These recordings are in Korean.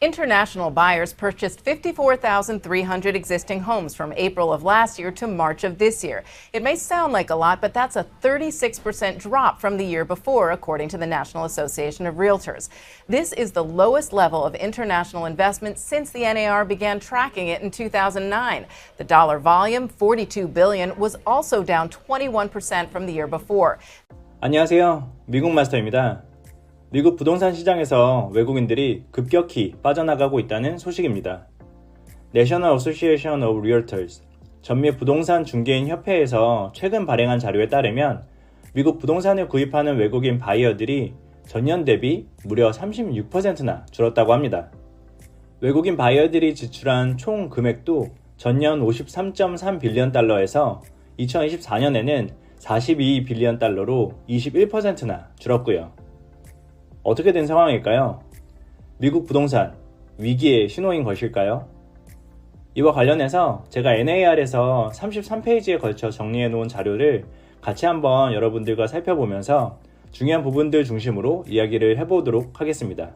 International buyers purchased 54,300 existing homes from April of last year to March of this year. It may sound like a lot, but that's a 36% drop from the year before, according to the National Association of Realtors. This is the lowest level of international investment since the NAR began tracking it in 2009. The dollar volume, $42 billion, was also down 21% from the year before. 안녕하세요. 미국 마스터입니다. 미국 부동산 시장에서 외국인들이 급격히 빠져나가고 있다는 소식입니다. National Association of Realtors, 전미 부동산 중개인 협회에서 최근 발행한 자료에 따르면 미국 부동산을 구입하는 외국인 바이어들이 전년 대비 무려 36%나 줄었다고 합니다. 외국인 바이어들이 지출한 총 금액도 전년 53.3 빌리언 달러에서 2024년에는 42 빌리언 달러로 21%나 줄었고요. 어떻게 된 상황일까요? 미국 부동산 위기의 신호인 것일까요? 이와 관련해서 제가 NAR에서 33페이지에 걸쳐 정리해 놓은 자료를 같이 한번 여러분들과 살펴보면서 중요한 부분들 중심으로 이야기를 해보도록 하겠습니다.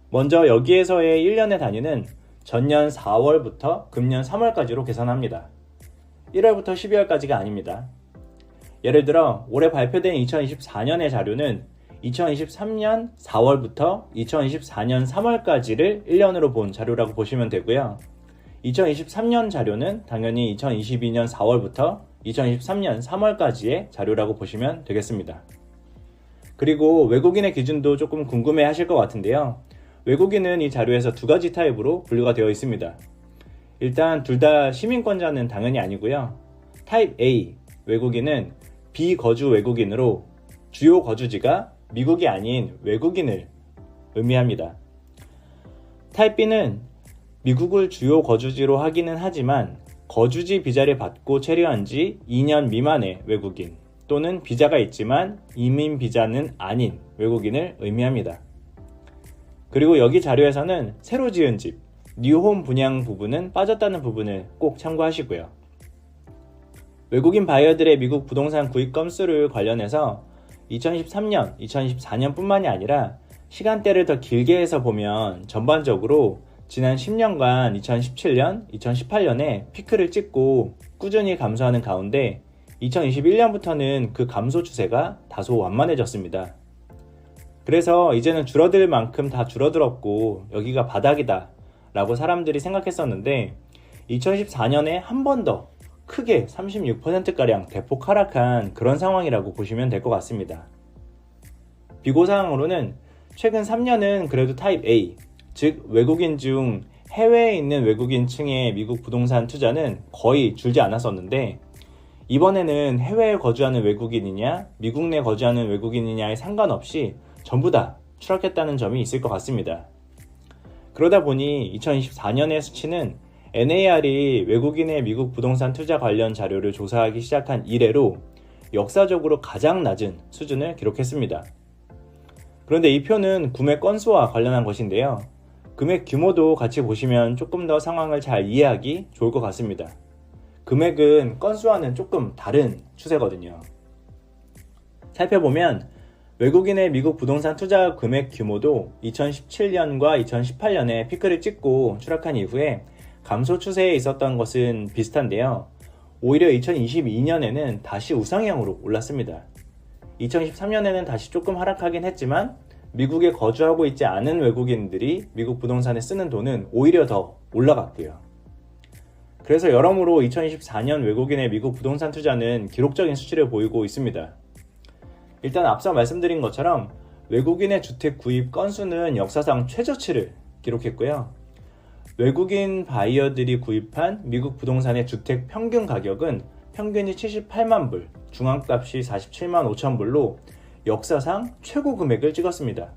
먼저 여기에서의 1년의 단위는 전년 4월부터 금년 3월까지로 계산합니다. 1월부터 12월까지가 아닙니다. 예를 들어 올해 발표된 2024년의 자료는 2023년 4월부터 2024년 3월까지를 1년으로 본 자료라고 보시면 되고요. 2023년 자료는 당연히 2022년 4월부터 2023년 3월까지의 자료라고 보시면 되겠습니다. 그리고 외국인의 기준도 조금 궁금해 하실 것 같은데요. 외국인은 이 자료에서 두 가지 타입으로 분류가 되어 있습니다. 일단 둘 다 시민권자는 당연히 아니고요. 타입 A 외국인은 비거주 외국인으로 주요 거주지가 미국이 아닌 외국인을 의미합니다. 타입 B는 미국을 주요 거주지로 하기는 하지만 거주지 비자를 받고 체류한 지 2년 미만의 외국인 또는 비자가 있지만 이민 비자는 아닌 외국인을 의미합니다. 그리고 여기 자료에서는 새로 지은 집, 뉴홈 분양 부분은 빠졌다는 부분을 꼭 참고하시고요. 외국인 바이어들의 미국 부동산 구입 건수를 관련해서 2013년, 2024년 뿐만이 아니라 시간대를 더 길게 해서 보면 전반적으로 지난 10년간 2017년, 2018년에 피크를 찍고 꾸준히 감소하는 가운데 2021년부터는 그 감소 추세가 다소 완만해졌습니다. 그래서 이제는 줄어들 만큼 다 줄어들었고 여기가 바닥이다 라고 사람들이 생각했었는데 2014년에 한 번 더 크게 36%가량 대폭 하락한 그런 상황이라고 보시면 될 것 같습니다. 비고사항으로는 최근 3년은 그래도 타입 A, 즉 외국인 중 해외에 있는 외국인층의 미국 부동산 투자는 거의 줄지 않았었는데 이번에는 해외에 거주하는 외국인이냐 미국 내 거주하는 외국인이냐에 상관없이 전부 다 추락했다는 점이 있을 것 같습니다. 그러다 보니 2024년의 수치는 NAR이 외국인의 미국 부동산 투자 관련 자료를 조사하기 시작한 이래로 역사적으로 가장 낮은 수준을 기록했습니다. 그런데 이 표는 구매 건수와 관련한 것인데요. 금액 규모도 같이 보시면 조금 더 상황을 잘 이해하기 좋을 것 같습니다. 금액은 건수와는 조금 다른 추세거든요. 살펴보면 외국인의 미국 부동산 투자 금액 규모도 2017년과 2018년에 피크를 찍고 추락한 이후에 감소 추세에 있었던 것은 비슷한데요. 오히려 2022년에는 다시 우상향으로 올랐습니다. 2023년에는 다시 조금 하락하긴 했지만 미국에 거주하고 있지 않은 외국인들이 미국 부동산에 쓰는 돈은 오히려 더 올라갔고요. 그래서 여러모로 2024년 외국인의 미국 부동산 투자는 기록적인 수치를 보이고 있습니다. 일단 앞서 말씀드린 것처럼 외국인의 주택 구입 건수는 역사상 최저치를 기록했고요. 외국인 바이어들이 구입한 미국 부동산의 주택 평균 가격은 평균이 78만 불, 중앙값이 47만 5천 불로 역사상 최고 금액을 찍었습니다.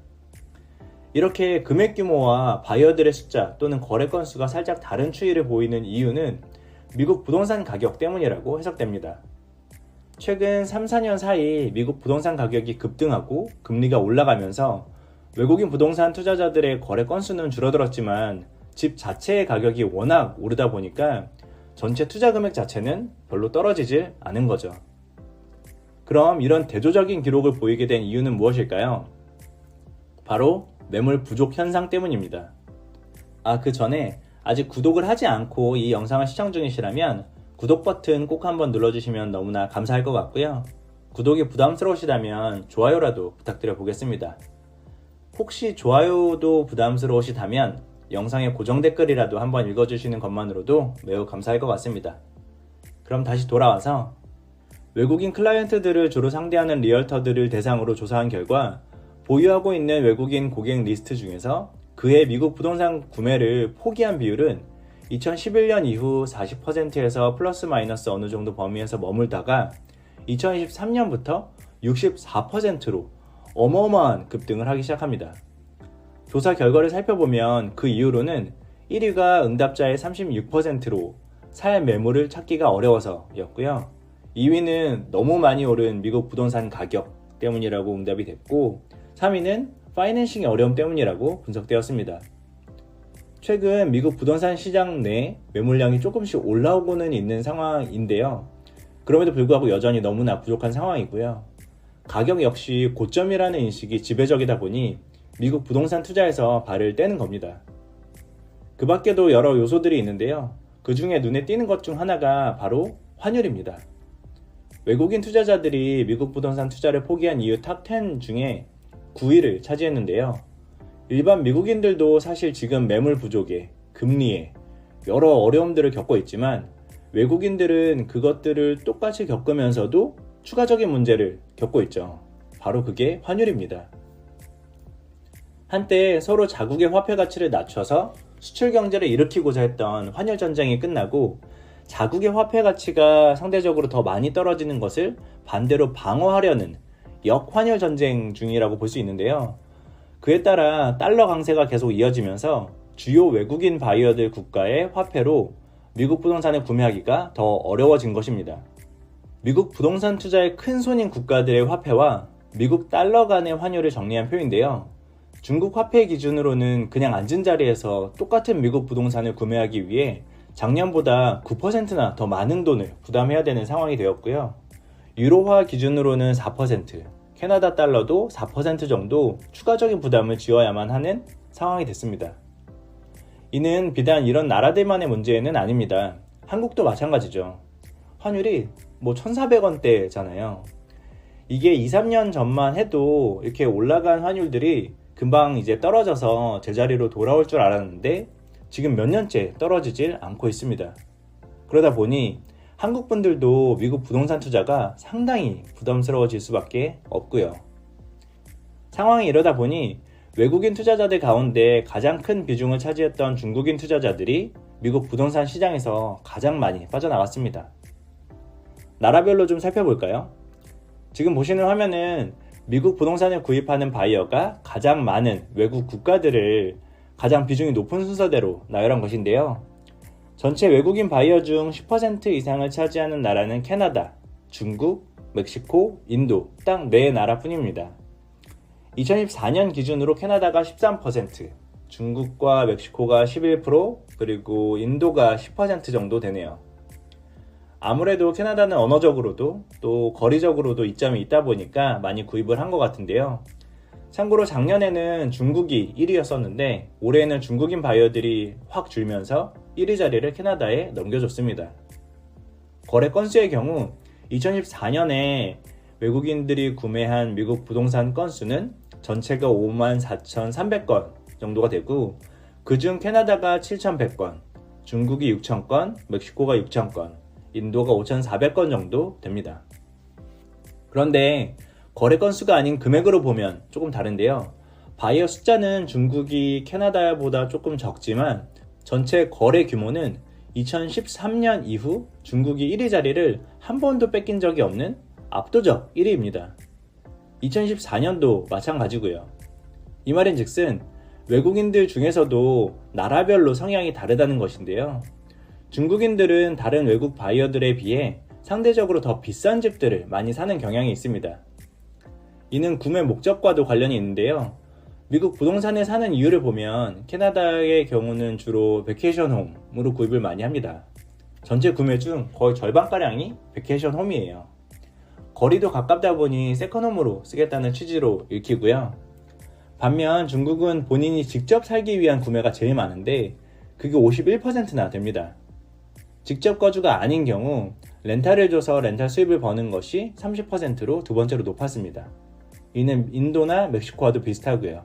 이렇게 금액 규모와 바이어들의 숫자 또는 거래 건수가 살짝 다른 추이를 보이는 이유는 미국 부동산 가격 때문이라고 해석됩니다. 최근 3, 4년 사이 미국 부동산 가격이 급등하고 금리가 올라가면서 외국인 부동산 투자자들의 거래 건수는 줄어들었지만 집 자체의 가격이 워낙 오르다 보니까 전체 투자 금액 자체는 별로 떨어지질 않은 거죠. 그럼 이런 대조적인 기록을 보이게 된 이유는 무엇일까요? 바로 매물 부족 현상 때문입니다. 그 전에 아직 구독을 하지 않고 이 영상을 시청 중이시라면 구독 버튼 꼭 한번 눌러주시면 너무나 감사할 것 같고요. 구독이 부담스러우시다면 좋아요라도 부탁드려 보겠습니다. 혹시 좋아요도 부담스러우시다면 영상의 고정 댓글이라도 한번 읽어주시는 것만으로도 매우 감사할 것 같습니다. 그럼 다시 돌아와서 외국인 클라이언트들을 주로 상대하는 리얼터들을 대상으로 조사한 결과 보유하고 있는 외국인 고객 리스트 중에서 그의 미국 부동산 구매를 포기한 비율은 2011년 이후 40%에서 플러스 마이너스 어느 정도 범위에서 머물다가 2023년부터 64%로 어마어마한 급등을 하기 시작합니다. 조사 결과를 살펴보면 그 이유로는 1위가 응답자의 36%로 살 매물을 찾기가 어려워서였고요. 2위는 너무 많이 오른 미국 부동산 가격 때문이라고 응답이 됐고 3위는 파이낸싱의 어려움 때문이라고 분석되었습니다. 최근 미국 부동산 시장 내 매물량이 조금씩 올라오고는 있는 상황인데요. 그럼에도 불구하고 여전히 너무나 부족한 상황이고요. 가격 역시 고점이라는 인식이 지배적이다 보니 미국 부동산 투자에서 발을 떼는 겁니다. 그 밖에도 여러 요소들이 있는데요. 그 중에 눈에 띄는 것 중 하나가 바로 환율입니다. 외국인 투자자들이 미국 부동산 투자를 포기한 이유 탑10 중에 9위를 차지했는데요. 일반 미국인들도 사실 지금 매물 부족에, 금리에 여러 어려움들을 겪고 있지만 외국인들은 그것들을 똑같이 겪으면서도 추가적인 문제를 겪고 있죠. 바로 그게 환율입니다. 한때 서로 자국의 화폐 가치를 낮춰서 수출 경제를 일으키고자 했던 환율 전쟁이 끝나고 자국의 화폐 가치가 상대적으로 더 많이 떨어지는 것을 반대로 방어하려는 역환율 전쟁 중이라고 볼 수 있는데요. 그에 따라 달러 강세가 계속 이어지면서 주요 외국인 바이어들 국가의 화폐로 미국 부동산을 구매하기가 더 어려워진 것입니다. 미국 부동산 투자의 큰 손인 국가들의 화폐와 미국 달러 간의 환율을 정리한 표인데요. 중국 화폐 기준으로는 그냥 앉은 자리에서 똑같은 미국 부동산을 구매하기 위해 작년보다 9%나 더 많은 돈을 부담해야 되는 상황이 되었고요. 유로화 기준으로는 4%, 캐나다 달러도 4% 정도 추가적인 부담을 지어야만 하는 상황이 됐습니다. 이는 비단 이런 나라들만의 문제는 아닙니다. 한국도 마찬가지죠. 환율이 1,400원대잖아요. 이게 2, 3년 전만 해도 이렇게 올라간 환율들이 금방 이제 떨어져서 제자리로 돌아올 줄 알았는데 지금 몇 년째 떨어지질 않고 있습니다. 그러다 보니 한국 분들도 미국 부동산 투자가 상당히 부담스러워질 수밖에 없고요. 상황이 이러다 보니 외국인 투자자들 가운데 가장 큰 비중을 차지했던 중국인 투자자들이 미국 부동산 시장에서 가장 많이 빠져나갔습니다. 나라별로 좀 살펴볼까요? 지금 보시는 화면은 미국 부동산을 구입하는 바이어가 가장 많은 외국 국가들을 가장 비중이 높은 순서대로 나열한 것인데요. 전체 외국인 바이어 중 10% 이상을 차지하는 나라는 캐나다, 중국, 멕시코, 인도 딱 4나라 뿐입니다. 2014년 기준으로 캐나다가 13%, 중국과 멕시코가 11%, 그리고 인도가 10% 정도 되네요. 아무래도 캐나다는 언어적으로도 또 거리적으로도 이점이 있다 보니까 많이 구입을 한 것 같은데요. 참고로 작년에는 중국이 1위였었는데 올해는 중국인 바이어들이 확 줄면서 1위 자리를 캐나다에 넘겨줬습니다. 거래 건수의 경우 2014년에 외국인들이 구매한 미국 부동산 건수는 전체가 54,300건 정도가 되고 그중 캐나다가 7,100건, 중국이 6,000건, 멕시코가 6,000건, 인도가 5,400건 정도 됩니다. 그런데 거래 건수가 아닌 금액으로 보면 조금 다른데요. 바이어 숫자는 중국이 캐나다보다 조금 적지만 전체 거래 규모는 2013년 이후 중국이 1위 자리를 한 번도 뺏긴 적이 없는 압도적 1위입니다. 2014년도 마찬가지고요. 이 말인즉슨 외국인들 중에서도 나라별로 성향이 다르다는 것인데요. 중국인들은 다른 외국 바이어들에 비해 상대적으로 더 비싼 집들을 많이 사는 경향이 있습니다. 이는 구매 목적과도 관련이 있는데요. 미국 부동산에 사는 이유를 보면 캐나다의 경우는 주로 베케이션 홈으로 구입을 많이 합니다. 전체 구매 중 거의 절반가량이 베케이션 홈이에요. 거리도 가깝다 보니 세컨홈으로 쓰겠다는 취지로 읽히고요. 반면 중국은 본인이 직접 살기 위한 구매가 제일 많은데 그게 51%나 됩니다. 직접 거주가 아닌 경우 렌탈을 줘서 렌탈 수입을 버는 것이 30%로 두 번째로 높았습니다. 이는 인도나 멕시코와도 비슷하고요.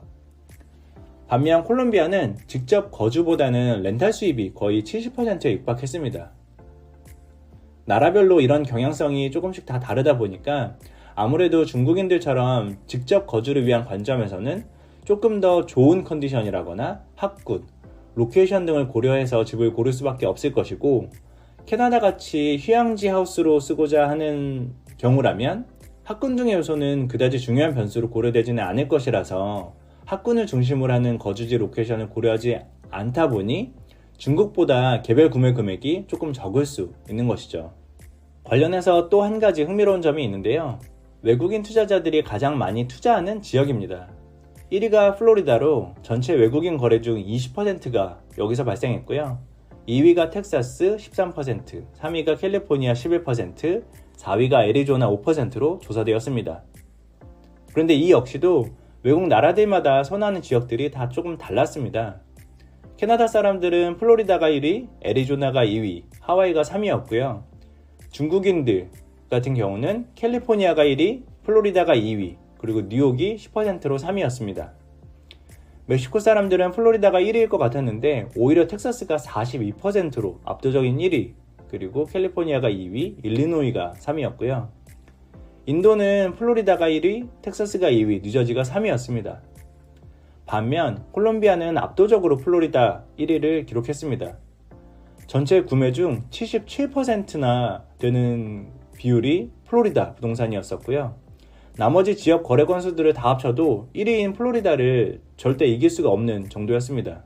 반면 콜롬비아는 직접 거주보다는 렌탈 수입이 거의 70%에 육박했습니다. 나라별로 이런 경향성이 조금씩 다 다르다 보니까 아무래도 중국인들처럼 직접 거주를 위한 관점에서는 조금 더 좋은 컨디션이라거나 학군, 로케이션 등을 고려해서 집을 고를 수밖에 없을 것이고, 캐나다같이 휴양지 하우스로 쓰고자 하는 경우라면 학군 등의 요소는 그다지 중요한 변수로 고려되지는 않을 것이라서 학군을 중심으로 하는 거주지 로케이션을 고려하지 않다 보니 중국보다 개별 구매 금액이 조금 적을 수 있는 것이죠. 관련해서 또 한 가지 흥미로운 점이 있는데요. 외국인 투자자들이 가장 많이 투자하는 지역입니다. 1위가 플로리다로 전체 외국인 거래 중 20%가 여기서 발생했고요. 2위가 텍사스 13%, 3위가 캘리포니아 11%, 4위가 애리조나 5%로 조사되었습니다. 그런데 이 역시도 외국 나라들마다 선호하는 지역들이 다 조금 달랐습니다. 캐나다 사람들은 플로리다가 1위, 애리조나가 2위, 하와이가 3위였고요. 중국인들 같은 경우는 캘리포니아가 1위, 플로리다가 2위, 그리고 뉴욕이 10%로 3위였습니다. 멕시코 사람들은 플로리다가 1위일 것 같았는데 오히려 텍사스가 42%로 압도적인 1위, 그리고 캘리포니아가 2위, 일리노이가 3위였고요. 인도는 플로리다가 1위, 텍사스가 2위, 뉴저지가 3위였습니다. 반면 콜롬비아는 압도적으로 플로리다 1위를 기록했습니다. 전체 구매 중 77%나 되는 비율이 플로리다 부동산이었었고요. 나머지 지역 거래 건수들을 다 합쳐도 1위인 플로리다를 절대 이길 수가 없는 정도였습니다.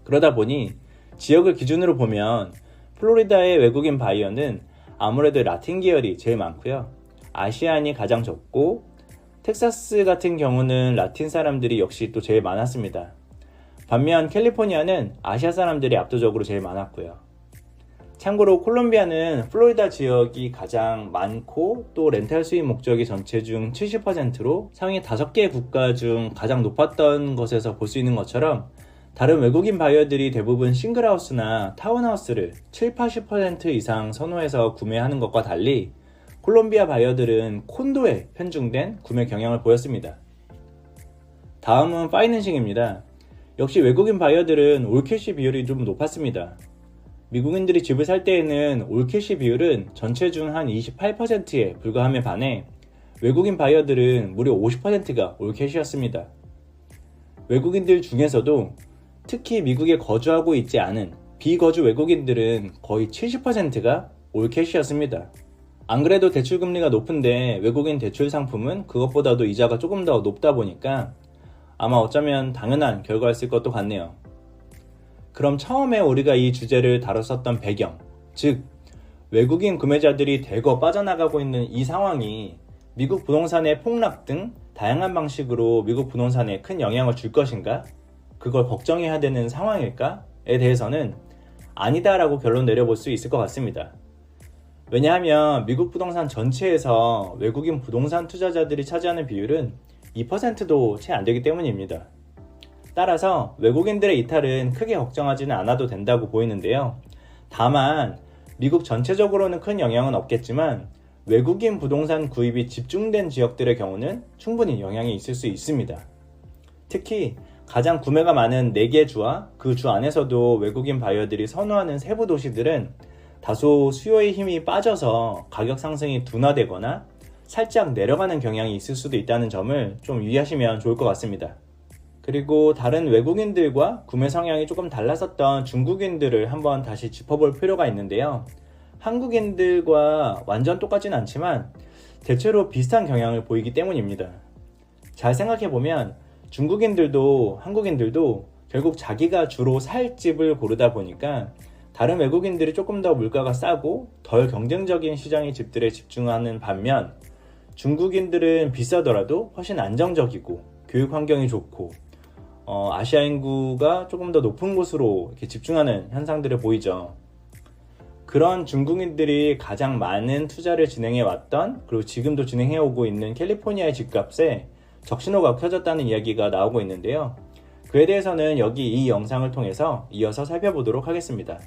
그러다 보니 지역을 기준으로 보면 플로리다의 외국인 바이어는 아무래도 라틴 계열이 제일 많고요. 아시안이 가장 적고 텍사스 같은 경우는 라틴 사람들이 역시 또 제일 많았습니다. 반면 캘리포니아는 아시아 사람들이 압도적으로 제일 많았고요. 참고로 콜롬비아는 플로리다 지역이 가장 많고 또 렌탈 수입 목적이 전체 중 70%로 상위 5개 국가 중 가장 높았던 것에서 볼 수 있는 것처럼 다른 외국인 바이어들이 대부분 싱글하우스나 타운하우스를 70-80% 이상 선호해서 구매하는 것과 달리 콜롬비아 바이어들은 콘도에 편중된 구매 경향을 보였습니다. 다음은 파이낸싱입니다. 역시 외국인 바이어들은 올캐시 비율이 좀 높았습니다. 미국인들이 집을 살 때에는 올캐시 비율은 전체 중 한 28%에 불과함에 반해 외국인 바이어들은 무려 50%가 올캐시였습니다. 외국인들 중에서도 특히 미국에 거주하고 있지 않은 비거주 외국인들은 거의 70%가 올캐시였습니다. 안 그래도 대출금리가 높은데 외국인 대출 상품은 그것보다도 이자가 조금 더 높다 보니까 아마 어쩌면 당연한 결과였을 것도 같네요. 그럼 처음에 우리가 이 주제를 다뤘었던 배경, 즉 외국인 구매자들이 대거 빠져나가고 있는 이 상황이 미국 부동산의 폭락 등 다양한 방식으로 미국 부동산에 큰 영향을 줄 것인가? 그걸 걱정해야 되는 상황일까?에 대해서는 아니다라고 결론 내려볼 수 있을 것 같습니다. 왜냐하면 미국 부동산 전체에서 외국인 부동산 투자자들이 차지하는 비율은 2%도 채 안 되기 때문입니다. 따라서 외국인들의 이탈은 크게 걱정하지는 않아도 된다고 보이는데요. 다만 미국 전체적으로는 큰 영향은 없겠지만 외국인 부동산 구입이 집중된 지역들의 경우는 충분히 영향이 있을 수 있습니다. 특히 가장 구매가 많은 4개 주와 그 주 안에서도 외국인 바이어들이 선호하는 세부 도시들은 다소 수요의 힘이 빠져서 가격 상승이 둔화되거나 살짝 내려가는 경향이 있을 수도 있다는 점을 좀 유의하시면 좋을 것 같습니다. 그리고 다른 외국인들과 구매 성향이 조금 달랐었던 중국인들을 한번 다시 짚어볼 필요가 있는데요. 한국인들과 완전 똑같진 않지만 대체로 비슷한 경향을 보이기 때문입니다. 잘 생각해보면 중국인들도 한국인들도 결국 자기가 주로 살 집을 고르다 보니까 다른 외국인들이 조금 더 물가가 싸고 덜 경쟁적인 시장의 집들에 집중하는 반면 중국인들은 비싸더라도 훨씬 안정적이고 교육 환경이 좋고 아시아 인구가 조금 더 높은 곳으로 이렇게 집중하는 현상들을 보이죠. 그런 중국인들이 가장 많은 투자를 진행해 왔던 그리고 지금도 진행해 오고 있는 캘리포니아의 집값에 적신호가 켜졌다는 이야기가 나오고 있는데요. 그에 대해서는 여기 이 영상을 통해서 이어서 살펴보도록 하겠습니다.